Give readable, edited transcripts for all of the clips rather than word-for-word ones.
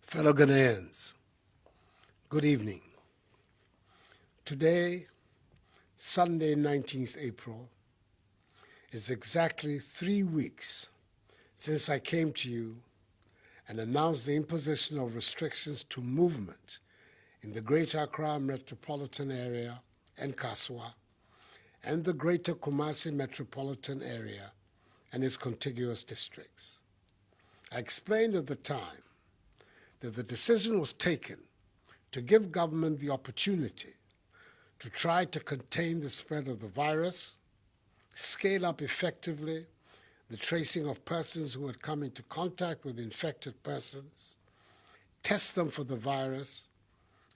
Fellow Ghanaians, good evening. Today, Sunday, 19th April, is exactly 3 weeks since I came to you and announced the imposition of restrictions to movement in the Greater Accra metropolitan area and Kaswa, and the Greater Kumasi metropolitan area and its contiguous districts. I explained at the time that the decision was taken to give government the opportunity to try to contain the spread of the virus, scale up effectively the tracing of persons who had come into contact with infected persons, test them for the virus,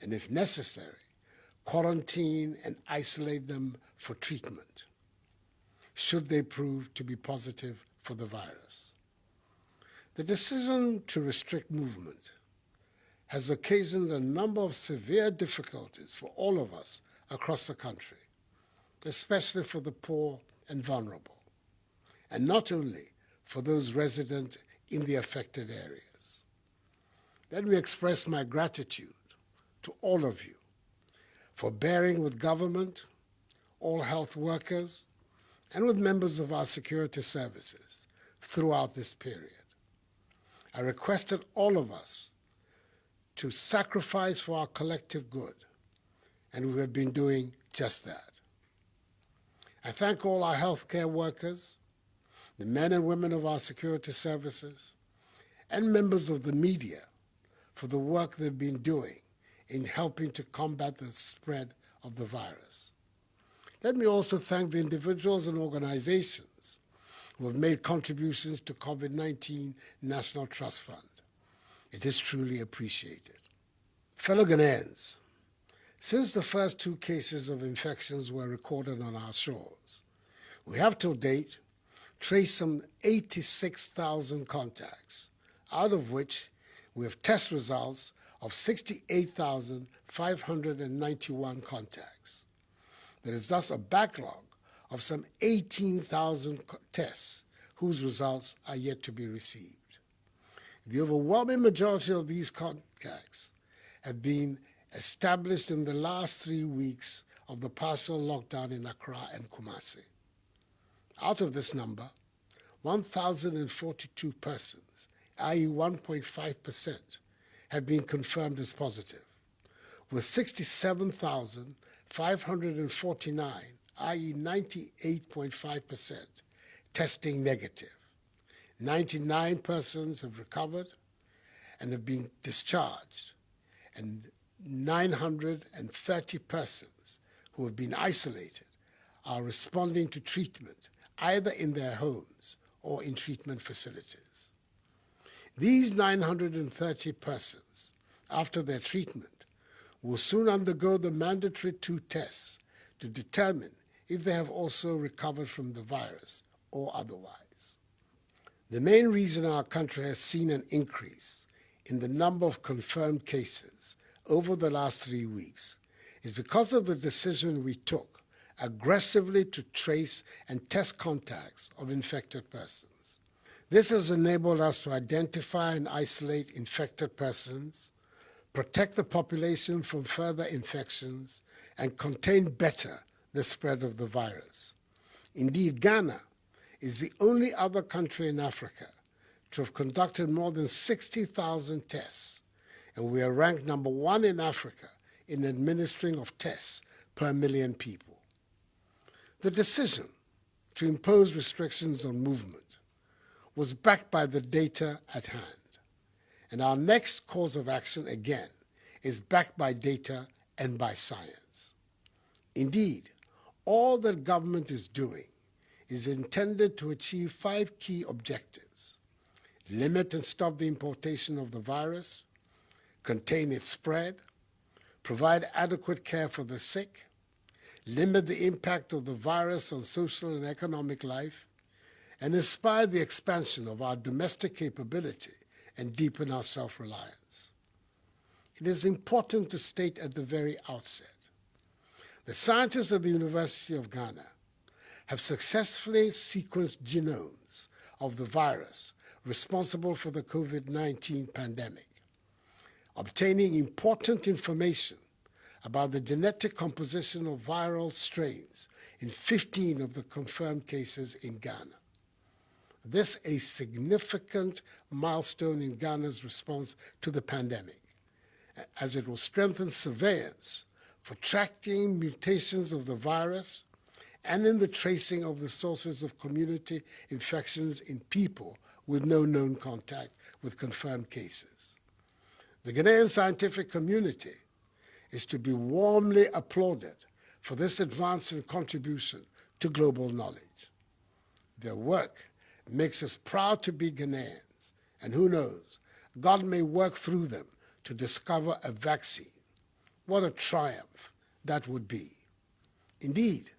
and if necessary, quarantine and isolate them for treatment, should they prove to be positive for the virus. The decision to restrict movement has occasioned a number of severe difficulties for all of us across the country, especially for the poor and vulnerable, and not only for those resident in the affected areas. Let me express my gratitude to all of you for bearing with government, all health workers, and with members of our security services throughout this period. I requested all of us to sacrifice for our collective good, and we have been doing just that. I thank all our healthcare workers, the men and women of our security services, and members of the media for the work they've been doing in helping to combat the spread of the virus. Let me also thank the individuals and organizations who have made contributions to COVID-19 National Trust Fund. It is truly appreciated. Fellow Ghanaians, since the first 2 cases of infections were recorded on our shores, we have to date traced some 86,000 contacts, out of which we have test results of 68,591 contacts. There is thus a backlog of some 18,000 tests whose results are yet to be received. The overwhelming majority of these contacts have been established in the last 3 weeks of the partial lockdown in Accra and Kumasi. Out of this number, 1,042 persons, i.e. 1.5%, have been confirmed as positive, with 67,549, i.e. 98.5%, testing negative. 99 persons have recovered and have been discharged, and 930 persons who have been isolated are responding to treatment either in their homes or in treatment facilities. These 930 persons, after their treatment, will soon undergo the mandatory 2 tests to determine if they have also recovered from the virus or otherwise. The main reason our country has seen an increase in the number of confirmed cases over the last 3 weeks is because of the decision we took aggressively to trace and test contacts of infected persons. This has enabled us to identify and isolate infected persons, protect the population from further infections, and contain better the spread of the virus. Indeed, Ghana is the only other country in Africa to have conducted more than 60,000 tests, and we are ranked number 1 in Africa in administering of tests per million people. The decision to impose restrictions on movement was backed by the data at hand, and our next course of action, again, is backed by data and by science. Indeed, all that government is doing is intended to achieve 5 key objectives: limit and stop the importation of the virus, contain its spread, provide adequate care for the sick, limit the impact of the virus on social and economic life, and inspire the expansion of our domestic capability and deepen our self-reliance. It is important to state at the very outset that scientists at the University of Ghana have successfully sequenced genomes of the virus responsible for the COVID-19 pandemic. obtaining important information about the genetic composition of viral strains in 15 of the confirmed cases in Ghana. This is a significant milestone in Ghana's response to the pandemic, as it will strengthen surveillance for tracking mutations of the virus and in the tracing of the sources of community infections in people with no known contact with confirmed cases. The Ghanaian scientific community is to be warmly applauded for this advance and contribution to global knowledge. Their work makes us proud to be Ghanaians, and who knows, God may work through them to discover a vaccine. What a triumph that would be. Indeed,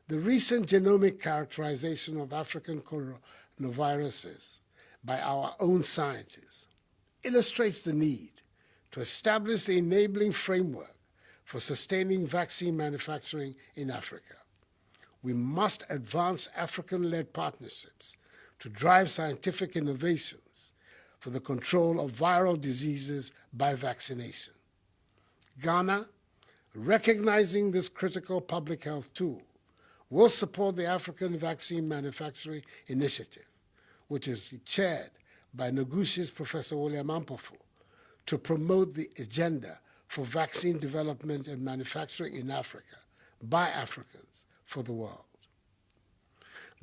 the recent genomic characterization of African coronaviruses by our own scientists illustrates the need to establish the enabling framework for sustaining vaccine manufacturing in Africa. We must advance African-led partnerships to drive scientific innovations for the control of viral diseases by vaccination. Ghana, recognizing this critical public health tool, will support the African Vaccine Manufacturing Initiative, which is chaired by Noguchi's Professor William Ampofo, to promote the agenda for vaccine development and manufacturing in Africa by Africans for the world.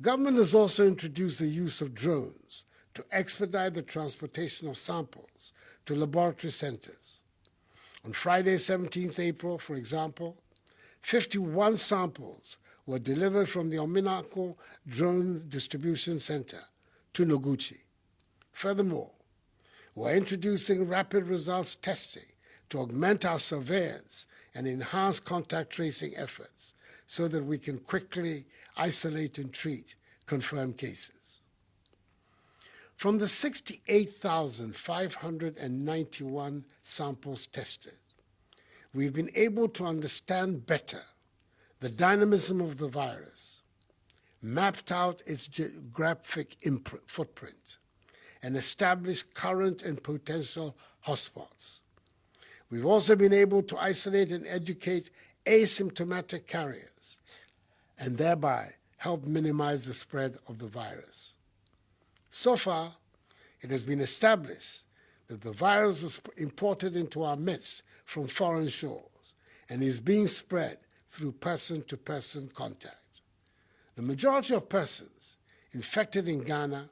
Government has also introduced the use of drones to expedite the transportation of samples to laboratory centers. On Friday, 17th April, for example, 51 samples were delivered from the Ominako Drone Distribution Center to Noguchi. Furthermore, we're introducing rapid results testing to augment our surveillance and enhance contact tracing efforts so that we can quickly isolate and treat confirmed cases. From the 68,591 samples tested, we've been able to understand better the dynamism of the virus, mapped out its geographic footprint, and established current and potential hotspots. We've also been able to isolate and educate asymptomatic carriers and thereby help minimize the spread of the virus. So far, it has been established that the virus was imported into our midst from foreign shores and is being spread through person-to-person contact. The majority of persons infected in Ghana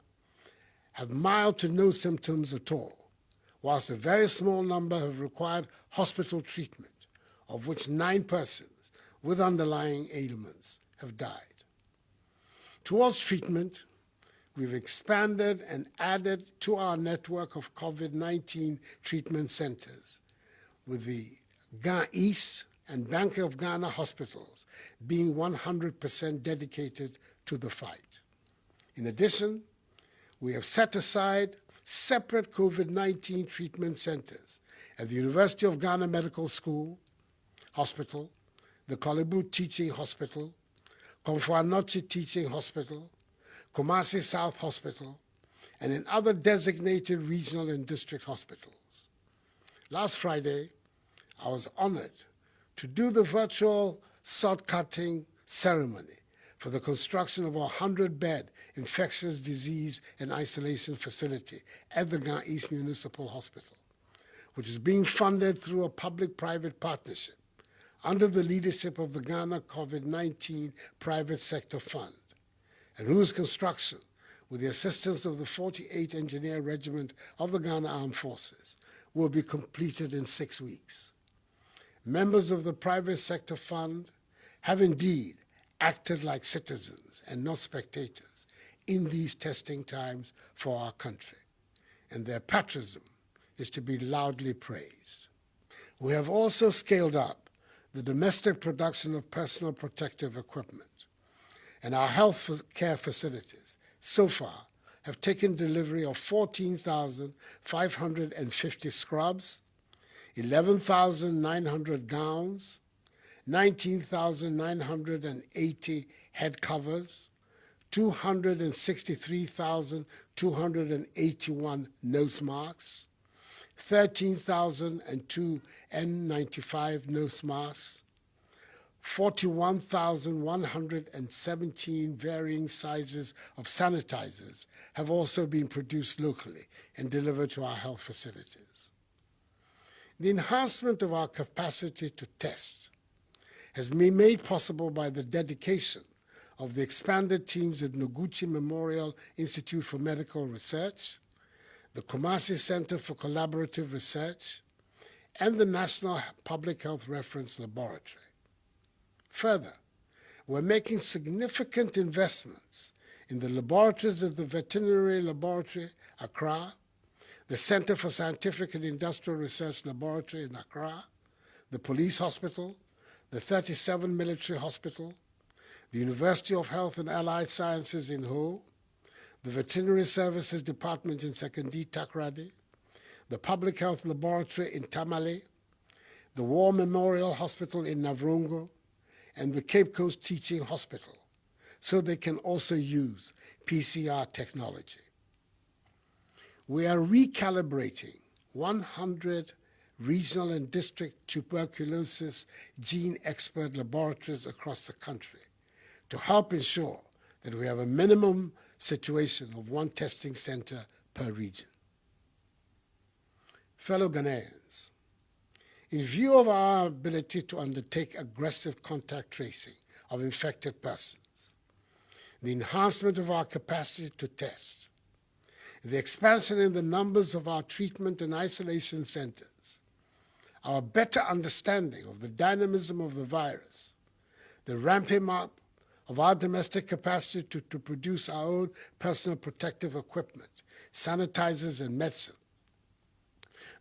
have mild to no symptoms at all, whilst a very small number have required hospital treatment, of which 9 persons with underlying ailments have died. Towards treatment, we've expanded and added to our network of COVID-19 treatment centers, with the Ghana East and Bank of Ghana hospitals being 100% dedicated to the fight. In addition, we have set aside separate COVID-19 treatment centers at the University of Ghana Medical School, Hospital, the Kolebu Teaching Hospital, Komfo-Anokye Teaching Hospital, Kumasi South Hospital, and in other designated regional and district hospitals. Last Friday, I was honored to do the virtual sod-cutting ceremony for the construction of a 100-bed infectious disease and isolation facility at the Ghana East Municipal Hospital, which is being funded through a public-private partnership under the leadership of the Ghana COVID-19 Private Sector Fund, and whose construction, with the assistance of the 48th Engineer Regiment of the Ghana Armed Forces, will be completed in 6 weeks. Members of the Private Sector Fund have indeed acted like citizens and not spectators in these testing times for our country, and their patriotism is to be loudly praised. We have also scaled up the domestic production of personal protective equipment, and our health care facilities so far have taken delivery of 14,550 scrubs, 11,900 gowns, 19,980 head covers, 263,281 nose masks, 13,002 N95 nose masks, 41,117 varying sizes of sanitizers have also been produced locally and delivered to our health facilities. The enhancement of our capacity to test has been made possible by the dedication of the expanded teams at Noguchi Memorial Institute for Medical Research, the Kumasi Center for Collaborative Research, and the National Public Health Reference Laboratory. Further, we're making significant investments in the laboratories of the Veterinary Laboratory, Accra, the Center for Scientific and Industrial Research Laboratory in Accra, the Police Hospital, the 37 Military Hospital, the University of Health and Allied Sciences in Ho, the Veterinary Services Department in Sekondi Takoradi, the Public Health Laboratory in Tamale, the War Memorial Hospital in Navrongo, and the Cape Coast Teaching Hospital, so they can also use PCR technology. We are recalibrating 100 regional and district tuberculosis gene expert laboratories across the country to help ensure that we have a minimum situation of one testing center per region. Fellow Ghanaians, in view of our ability to undertake aggressive contact tracing of infected persons, the enhancement of our capacity to test, the expansion in the numbers of our treatment and isolation centers, our better understanding of the dynamism of the virus, the ramping up of our domestic capacity to produce our own personal protective equipment, sanitizers, and medicine,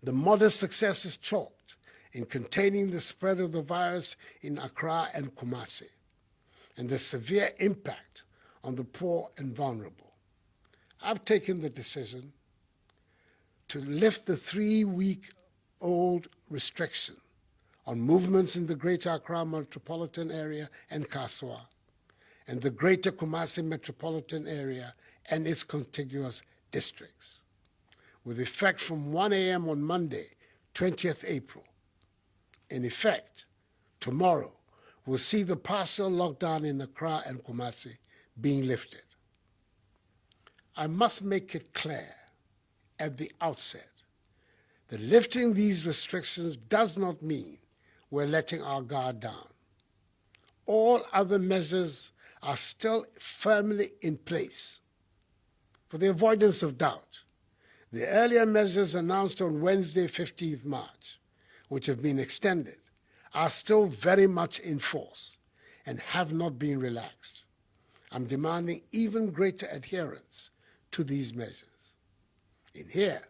the modest successes chalked in containing the spread of the virus in Accra and Kumasi, and the severe impact on the poor and vulnerable. I've taken the decision to lift the 3-week-old restriction on movements in the Greater Accra metropolitan area and Kaswa, and the Greater Kumasi metropolitan area and its contiguous districts, with effect from 1 a.m. on Monday, 20th April. In effect, tomorrow, we'll see the partial lockdown in Accra and Kumasi being lifted. I must make it clear at the outset that lifting these restrictions does not mean we're letting our guard down. All other measures are still firmly in place. For the avoidance of doubt, the earlier measures announced on Wednesday, 15th March, which have been extended, are still very much in force and have not been relaxed. I'm demanding even greater adherence to these measures. In here,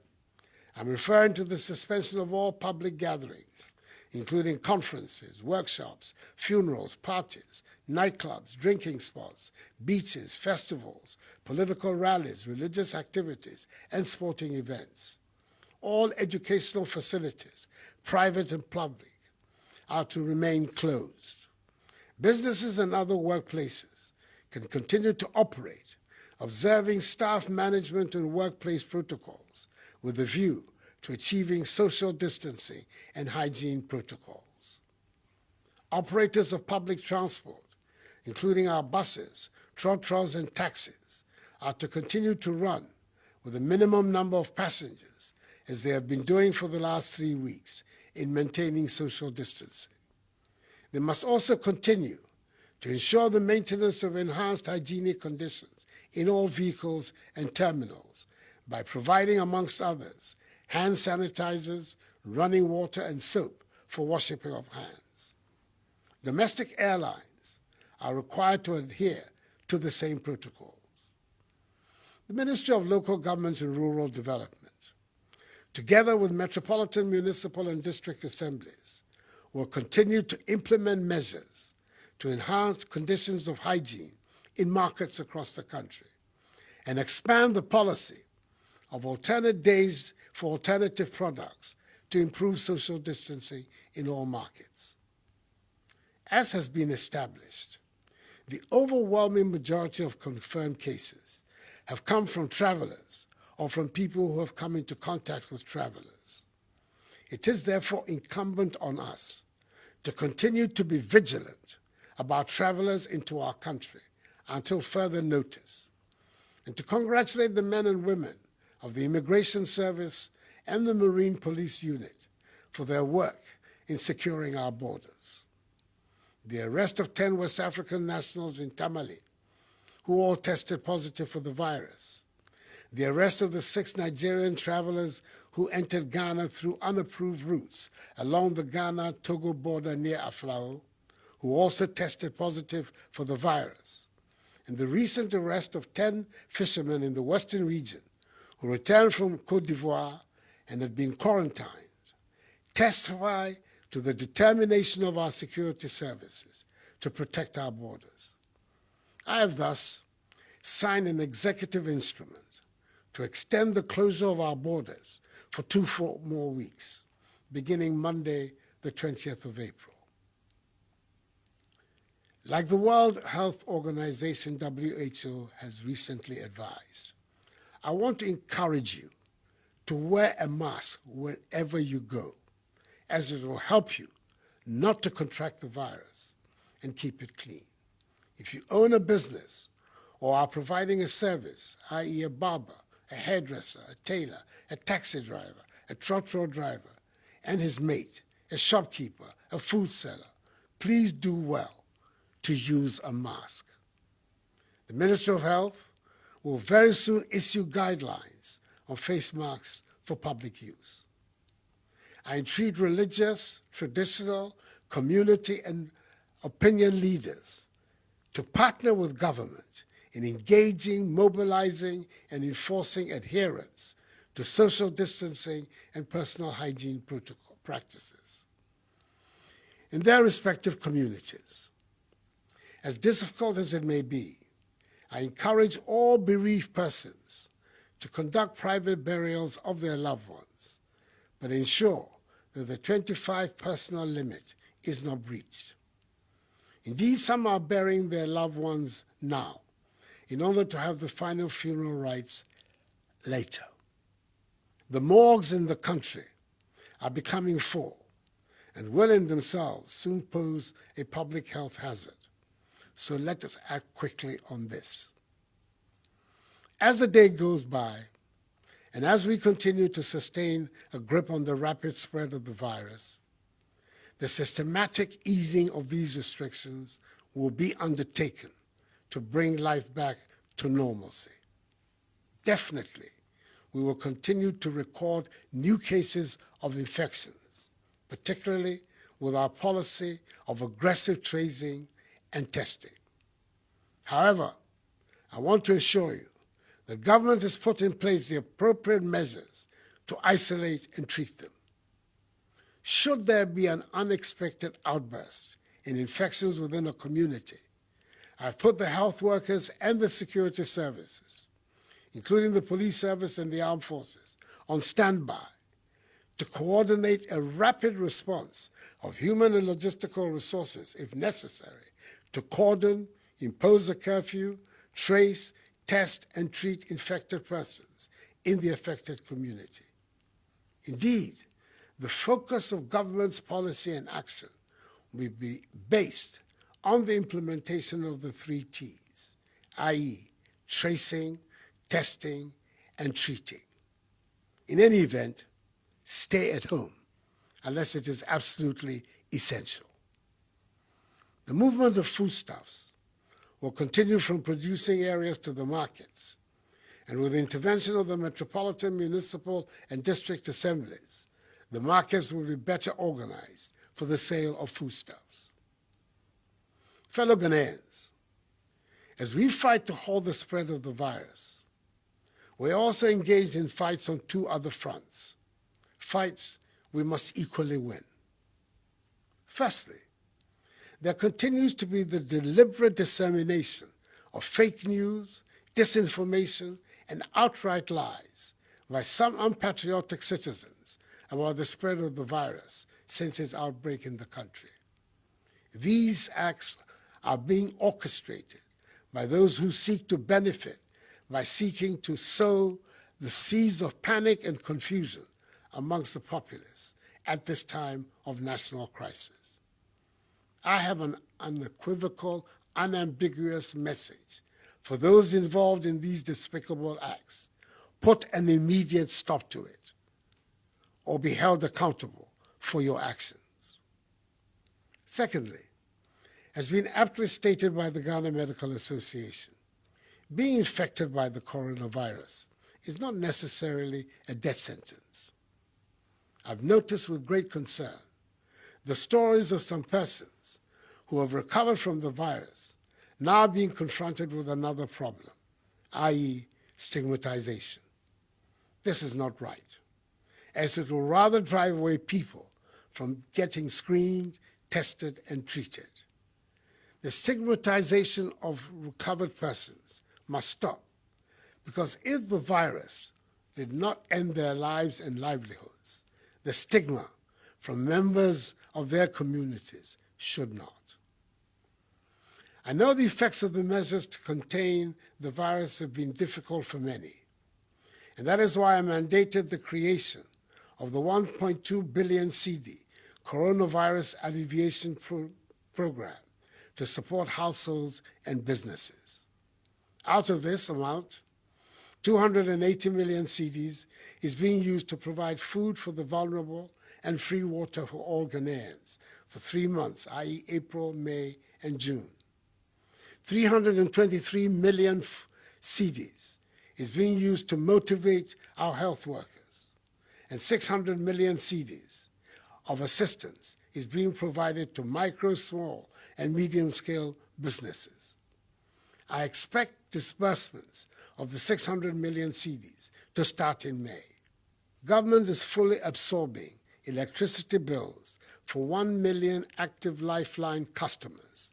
I'm referring to the suspension of all public gatherings, including conferences, workshops, funerals, parties, nightclubs, drinking spots, beaches, festivals, political rallies, religious activities, and sporting events. All educational facilities, private and public, are to remain closed. Businesses and other workplaces can continue to operate, observing staff management and workplace protocols with a view to achieving social distancing and hygiene protocols. Operators of public transport, including our buses, trotros, and taxis, are to continue to run with a minimum number of passengers, as they have been doing for the last 3 weeks, in maintaining social distancing. They must also continue to ensure the maintenance of enhanced hygienic conditions in all vehicles and terminals by providing, amongst others, hand sanitizers, running water, and soap for washing of hands. Domestic airlines are required to adhere to the same protocols. The Ministry of Local Government and Rural Development, together with metropolitan, municipal, and district assemblies, will continue to implement measures to enhance conditions of hygiene in markets across the country and expand the policy of alternate days for alternative products to improve social distancing in all markets. As has been established, the overwhelming majority of confirmed cases have come from travelers or from people who have come into contact with travelers. It is therefore incumbent on us to continue to be vigilant about travelers into our country until further notice, and to congratulate the men and women of the Immigration Service and the Marine Police Unit for their work in securing our borders. The arrest of 10 West African nationals in Tamale, who all tested positive for the virus. The arrest of the 6 Nigerian travelers who entered Ghana through unapproved routes along the Ghana-Togo border near Aflao, who also tested positive for the virus. And the recent arrest of 10 fishermen in the Western region who returned from Côte d'Ivoire and have been quarantined testify to the determination of our security services to protect our borders. I have thus signed an executive instrument to extend the closure of our borders for 2 more weeks, beginning Monday, the 20th of April. Like the World Health Organization, WHO, has recently advised, I want to encourage you to wear a mask wherever you go, as it will help you not to contract the virus and keep it clean. If you own a business or are providing a service, i.e. a barber, a hairdresser, a tailor, a taxi driver, a trotro driver, and his mate, a shopkeeper, a food seller, please do well to use a mask. The Ministry of Health will very soon issue guidelines on face masks for public use. I entreat religious, traditional, community, and opinion leaders to partner with government in engaging, mobilizing, and enforcing adherence to social distancing and personal hygiene protocol practices in their respective communities. As difficult as it may be, I encourage all bereaved persons to conduct private burials of their loved ones, but ensure that the 25 personal limit is not breached. Indeed, some are burying their loved ones now in order to have the final funeral rites later. The morgues in the country are becoming full and will in themselves soon pose a public health hazard. So let us act quickly on this. As the day goes by, and as we continue to sustain a grip on the rapid spread of the virus, the systematic easing of these restrictions will be undertaken to bring life back to normalcy. Definitely, we will continue to record new cases of infections, particularly with our policy of aggressive tracing and testing. However, I want to assure you the government has put in place the appropriate measures to isolate and treat them. Should there be an unexpected outburst in infections within a community, I've put the health workers and the security services, including the police service and the armed forces, on standby to coordinate a rapid response of human and logistical resources, if necessary, to cordon, impose a curfew, trace, test, and treat infected persons in the affected community. Indeed, the focus of government's policy and action will be based on the implementation of the 3 T's, i.e. tracing, testing, and treating. In any event, stay at home unless it is absolutely essential. The movement of foodstuffs will continue from producing areas to the markets, and with the intervention of the metropolitan, municipal, and district assemblies, the markets will be better organized for the sale of foodstuffs. Fellow Ghanaians, as we fight to halt the spread of the virus, we're also engaged in fights on 2 other fronts, fights we must equally win. Firstly, there continues to be the deliberate dissemination of fake news, disinformation, and outright lies by some unpatriotic citizens about the spread of the virus since its outbreak in the country. These acts are being orchestrated by those who seek to benefit by seeking to sow the seeds of panic and confusion amongst the populace at this time of national crisis. I have an unequivocal, unambiguous message for those involved in these despicable acts. Put an immediate stop to it, or be held accountable for your actions. Secondly, as been aptly stated by the Ghana Medical Association, being infected by the coronavirus is not necessarily a death sentence. I've noticed with great concern the stories of some persons who have recovered from the virus now being confronted with another problem, i.e. stigmatization. This is not right, as it will rather drive away people from getting screened, tested, and treated. The stigmatization of recovered persons must stop, because if the virus did not end their lives and livelihoods, the stigma from members of their communities should not. I know the effects of the measures to contain the virus have been difficult for many, and that is why I mandated the creation of the 1.2 billion CD Coronavirus Alleviation Program to support households and businesses. Out of this amount, 280 million cedis is being used to provide food for the vulnerable and free water for all Ghanaians for 3 months, i.e. April, May, and June. 323 million cedis is being used to motivate our health workers, and 600 million cedis of assistance is being provided to micro, small, and medium-scale businesses. I expect disbursements of the 600 million cedis to start in May. Government is fully absorbing electricity bills for 1 million active Lifeline customers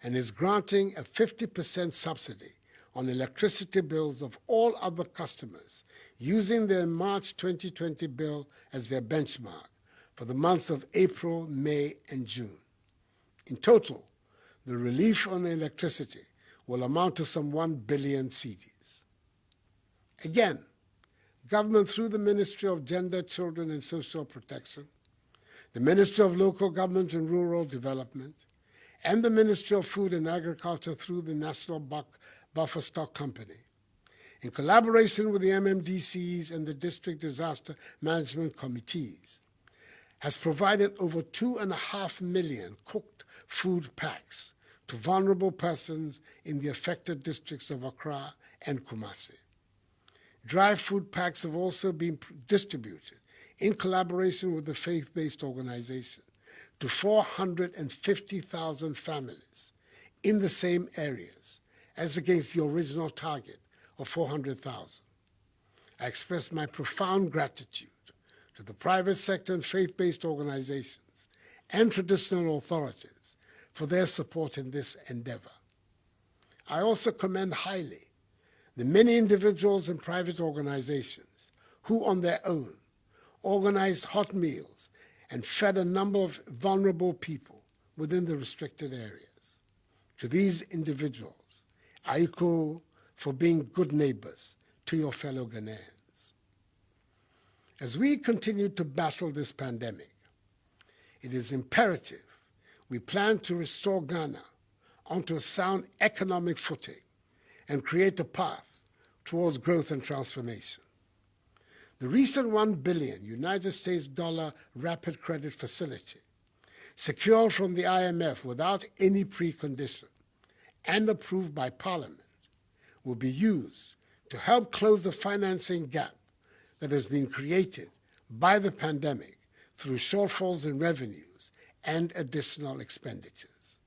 and is granting a 50% subsidy on electricity bills of all other customers using their March 2020 bill as their benchmark for the months of April, May, and June. In total, the relief on electricity will amount to some 1 billion cedis. Again, government through the Ministry of Gender, Children and Social Protection, the Ministry of Local Government and Rural Development, and the Ministry of Food and Agriculture through the National Buffer Stock Company, in collaboration with the MMDCs and the District Disaster Management Committees, has provided over 2.5 million cooked food packs to vulnerable persons in the affected districts of Accra and Kumasi. Dry food packs have also been distributed in collaboration with the faith-based organization to 450,000 families in the same areas as against the original target of 400,000. I express my profound gratitude to the private sector and faith-based organizations and traditional authorities for their support in this endeavor. I also commend highly the many individuals and private organizations who on their own organized hot meals and fed a number of vulnerable people within the restricted areas. To these individuals, I echo for being good neighbors to your fellow Ghanaians. As we continue to battle this pandemic, it is imperative we plan to restore Ghana onto a sound economic footing and create a path towards growth and transformation. The recent $1 billion United States dollar rapid credit facility, secured from the IMF without any precondition and approved by Parliament, will be used to help close the financing gap that has been created by the pandemic through shortfalls in revenues and additional expenditures.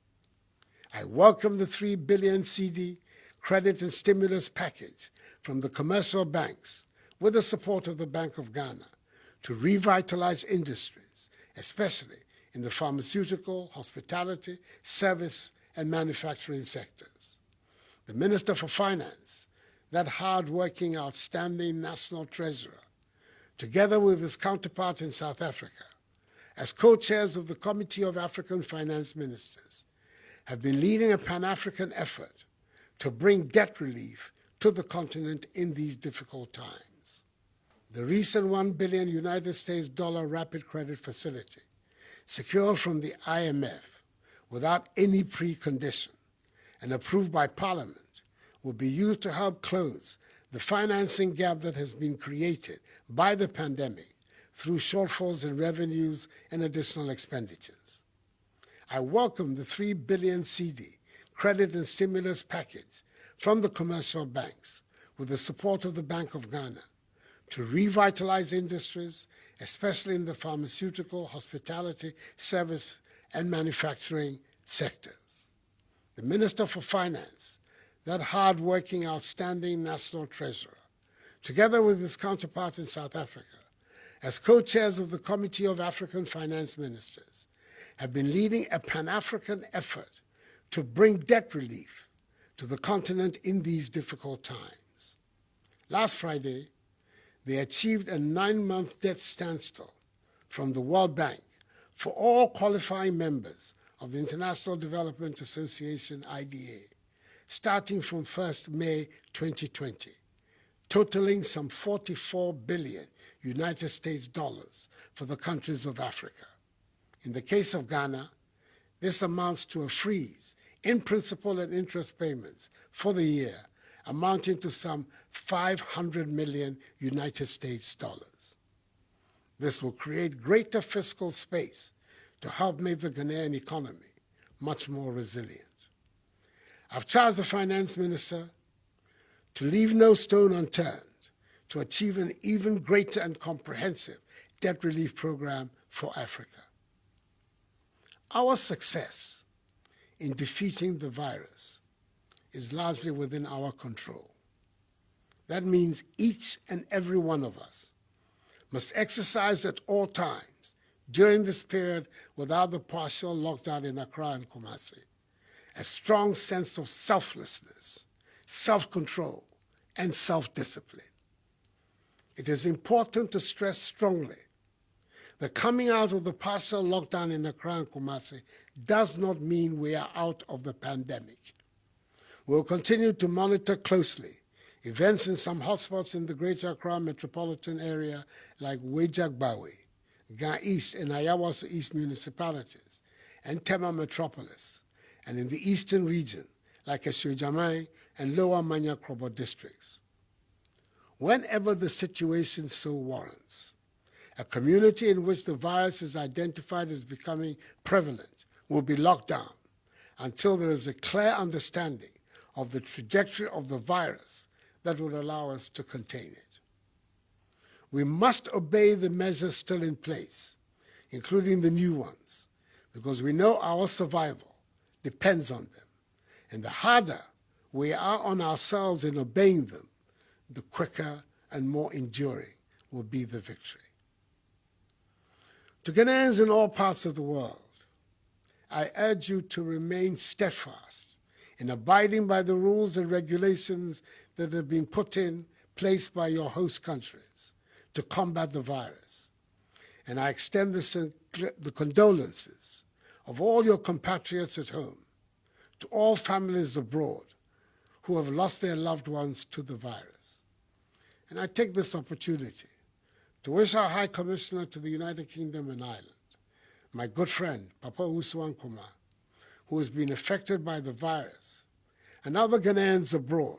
I welcome the 3 billion CD credit and stimulus package from the commercial banks with the support of the Bank of Ghana to revitalize industries, especially in the pharmaceutical, hospitality, service, and manufacturing sectors. The Minister for Finance, that hard-working, outstanding national treasurer, together with his counterpart in South Africa, as co-chairs of the Committee of African Finance Ministers, have been leading a Pan-African effort to bring debt relief to the continent in these difficult times. The recent $1 billion United States dollar rapid credit facility, secured from the IMF without any precondition and approved by Parliament, will be used to help close the financing gap that has been created by the pandemic through shortfalls in revenues and additional expenditures. I welcome the $3 billion CD credit and stimulus package from the commercial banks with the support of the Bank of Ghana to revitalize industries, especially in the pharmaceutical, hospitality, service, and manufacturing sectors. The Minister for Finance, that hard-working, outstanding national treasurer, together with his counterpart in South Africa, as co-chairs of the Committee of African Finance Ministers, have been leading a Pan-African effort to bring debt relief to the continent in these difficult times. Last Friday, they achieved a 9-month debt standstill from the World Bank for all qualifying members of the International Development Association, IDA, starting from 1st May 2020, totaling some $44 billion United States dollars for the countries of Africa. In the case of Ghana, this amounts to a freeze in principal and interest payments for the year, amounting to some $500 million United States dollars. This will create greater fiscal space to help make the Ghanaian economy much more resilient. I've charged the finance minister to leave no stone unturned to achieve an even greater and comprehensive debt relief program for Africa. Our success in defeating the virus is largely within our control. That means each and every one of us must exercise at all times during this period without the partial lockdown in Accra and Kumasi a strong sense of selflessness, self-control, and self-discipline. It is important to stress strongly that coming out of the partial lockdown in Accra and Kumasi does not mean we are out of the pandemic. We will continue to monitor closely events in some hotspots in the Greater Accra metropolitan area like Wejagbawe, Ga East and Ayawaso East municipalities, and Tema metropolis, and in the eastern region like Esuejamai and Lower Manya Krobo districts. Whenever the situation so warrants, a community in which the virus is identified as becoming prevalent will be locked down until there is a clear understanding of the trajectory of the virus that will allow us to contain it. We must obey the measures still in place, including the new ones, because we know our survival depends on them. And the harder we are on ourselves in obeying them, the quicker and more enduring will be the victory. To Ghanaians in all parts of the world, I urge you to remain steadfast in abiding by the rules and regulations that have been put in place by your host countries to combat the virus. And I extend the condolences of all your compatriots at home to all families abroad who have lost their loved ones to the virus. And I take this opportunity to wish our High Commissioner to the United Kingdom and Ireland, my good friend, Papa Usuan Kuma, who has been affected by the virus, and other Ghanaians abroad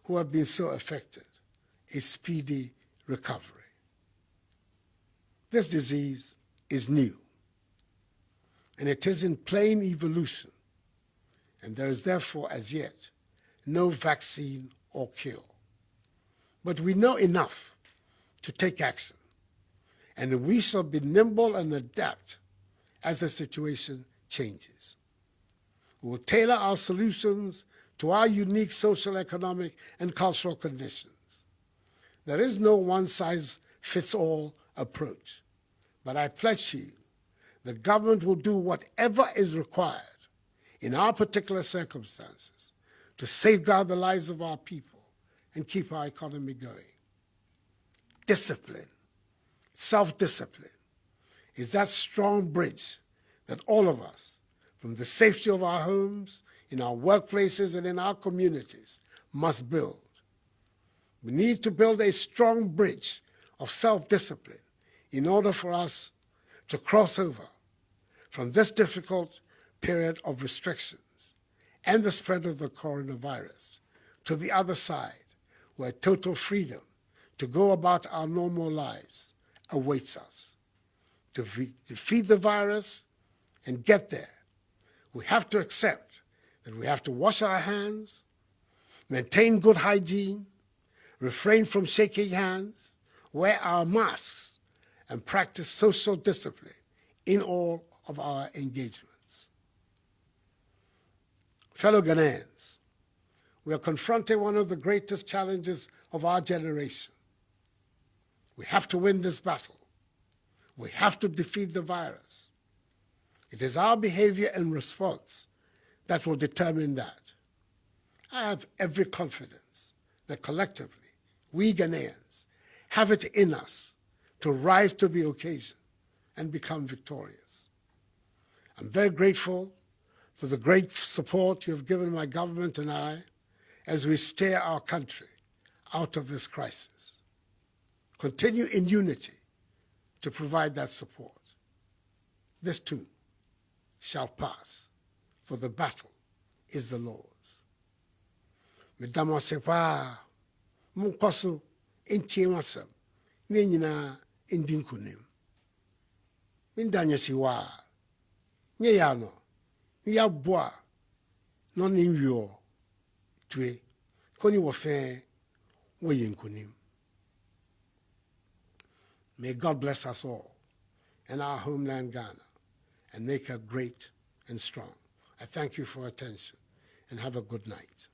who have been so affected, a speedy recovery. This disease is new, and it is in plain evolution, and there is therefore as yet no vaccine or cure. But we know enough to take action, and we shall be nimble and adapt as the situation changes. We will tailor our solutions to our unique social, economic, and cultural conditions. There is no one-size-fits-all approach, but I pledge to you that government will do whatever is required in our particular circumstances to safeguard the lives of our people and keep our economy going. Discipline, self-discipline, is that strong bridge that all of us, from the safety of our homes, in our workplaces, and in our communities, must build. We need to build a strong bridge of self-discipline in order for us to cross over from this difficult period of restrictions and the spread of the coronavirus to the other side, where total freedom to go about our normal lives awaits us. To defeat the virus and get there, we have to accept that we have to wash our hands, maintain good hygiene, refrain from shaking hands, wear our masks, and practice social discipline in all of our engagements. Fellow Ghanaians, we are confronting one of the greatest challenges of our generation. We have to win this battle. We have to defeat the virus. It is our behavior and response that will determine that. I have every confidence that collectively, we Ghanaians have it in us to rise to the occasion and become victorious. I'm very grateful for the great support you have given my government and I as we steer our country out of this crisis. Continue in unity to provide that support. This too shall pass, for the battle is the Lord's. Medamo sepa munkoso entie masam ne nyina endi nkunim. Mindanya siwa nye ya no ya boa no ne nwo tue koni wo fe wo yinkunim. May God bless us all and our homeland Ghana and make her great and strong. I thank you for your attention and have a good night.